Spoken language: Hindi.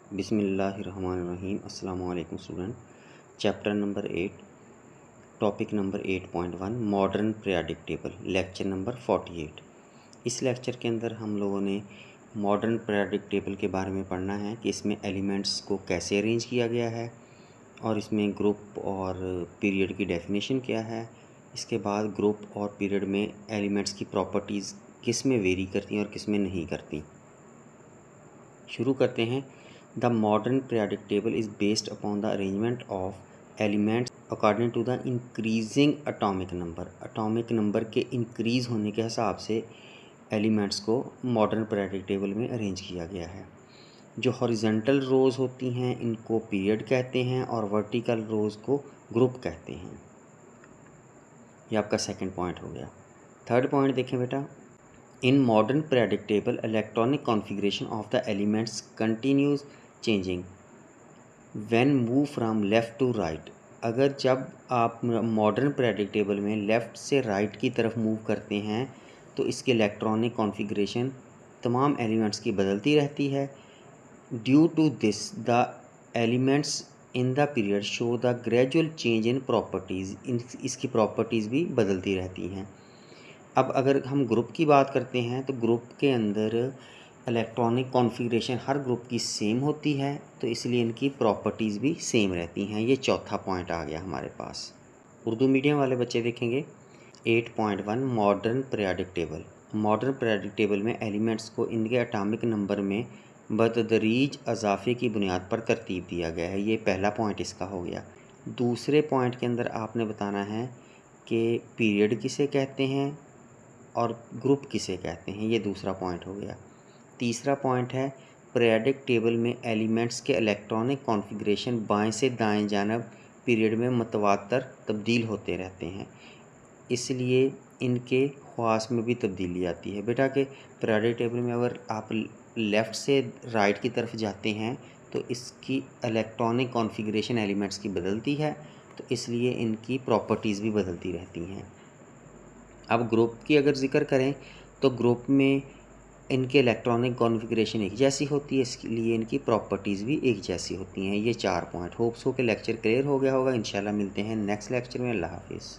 बिस्मिल्लाहिर्रहमानिर्रहीम। अस्सलाम वालेकुम student. Chapter number 8, topic number 8.1 modern periodic table, lecture number 48। इस लेक्चर के अंदर हम लोगों ने मॉडर्न पीरियोडिक टेबल के बारे में पढ़ना है कि इसमें एलिमेंट्स को कैसे अरेंज किया गया है और इसमें ग्रुप और पीरियड की डेफिनेशन क्या है। इसके बाद ग्रुप और पीरियड में एलिमेंट्स की प्रॉपर्टीज़ किस में वेरी करती हैं और किस में नहीं करती। शुरू करते हैं। The modern periodic table is based upon the arrangement of elements according to the increasing atomic number. Atomic number के इंक्रीज़ होने के हिसाब से एलिमेंट्स को मॉडर्न पीरियोडिक टेबल में अरेंज किया गया है। जो हॉरिजॉन्टल रोज़ होती हैं इनको पीरियड कहते हैं और वर्टिकल रोज़ को ग्रुप कहते हैं। ये आपका सेकंड पॉइंट हो गया। थर्ड पॉइंट देखें बेटा। In modern periodic table, electronic configuration of the elements continues changing when move from left to right। अगर जब आप मॉडर्न पीरियोडिक टेबल में लेफ़्ट से राइट की तरफ मूव करते हैं तो इसकी इलेक्ट्रॉनिक कॉन्फ़िगरेशन तमाम एलिमेंट्स की बदलती रहती है। Due to this the elements in the period show the gradual change in properties. इसकी प्रॉपर्टीज़ भी बदलती रहती हैं। अब अगर हम ग्रुप की बात करते हैं तो ग्रुप के अंदर इलेक्ट्रॉनिक कॉन्फ़िगरेशन हर ग्रुप की सेम होती है, तो इसलिए इनकी प्रॉपर्टीज़ भी सेम रहती हैं। ये चौथा पॉइंट आ गया हमारे पास। उर्दू मीडियम वाले बच्चे देखेंगे 8.1 modern periodic table. Modern periodic table में एलिमेंट्स को इनके एटॉमिक नंबर में बतदरीज अजाफे की बुनियाद पर तरतीब दिया गया है। ये पहला पॉइंट इसका हो गया। दूसरे पॉइंट के अंदर आपने बताना है कि पीरियड किसे कहते हैं और ग्रुप किसे कहते हैं। ये दूसरा पॉइंट हो गया। तीसरा पॉइंट है पीरियोडिक टेबल में एलिमेंट्स के इलेक्ट्रॉनिक कॉन्फ़िगरेशन बाएं से दाएं जानब पीरियड में मतवातर तब्दील होते रहते हैं, इसलिए इनके ख़वास में भी तब्दीली आती है। बेटा के पीरियोडिक टेबल में अगर आप लेफ़्ट से राइट की तरफ जाते हैं तो इसकी इलेक्ट्रॉनिक कॉन्फ़िगरेशन एलिमेंट्स की बदलती है, तो इसलिए इनकी प्रॉपर्टीज़ भी बदलती रहती हैं। अब ग्रुप की अगर ज़िक्र करें तो ग्रुप में इनके इलेक्ट्रॉनिक कॉन्फ़िगरेशन एक जैसी होती है, इसलिए इनकी प्रॉपर्टीज़ भी एक जैसी होती हैं। ये 4 पॉइंट। होप्स हो कि लेक्चर क्लियर हो गया होगा। इंशाल्लाह मिलते हैं नेक्स्ट लेक्चर में। अल्लाह हाफिज़।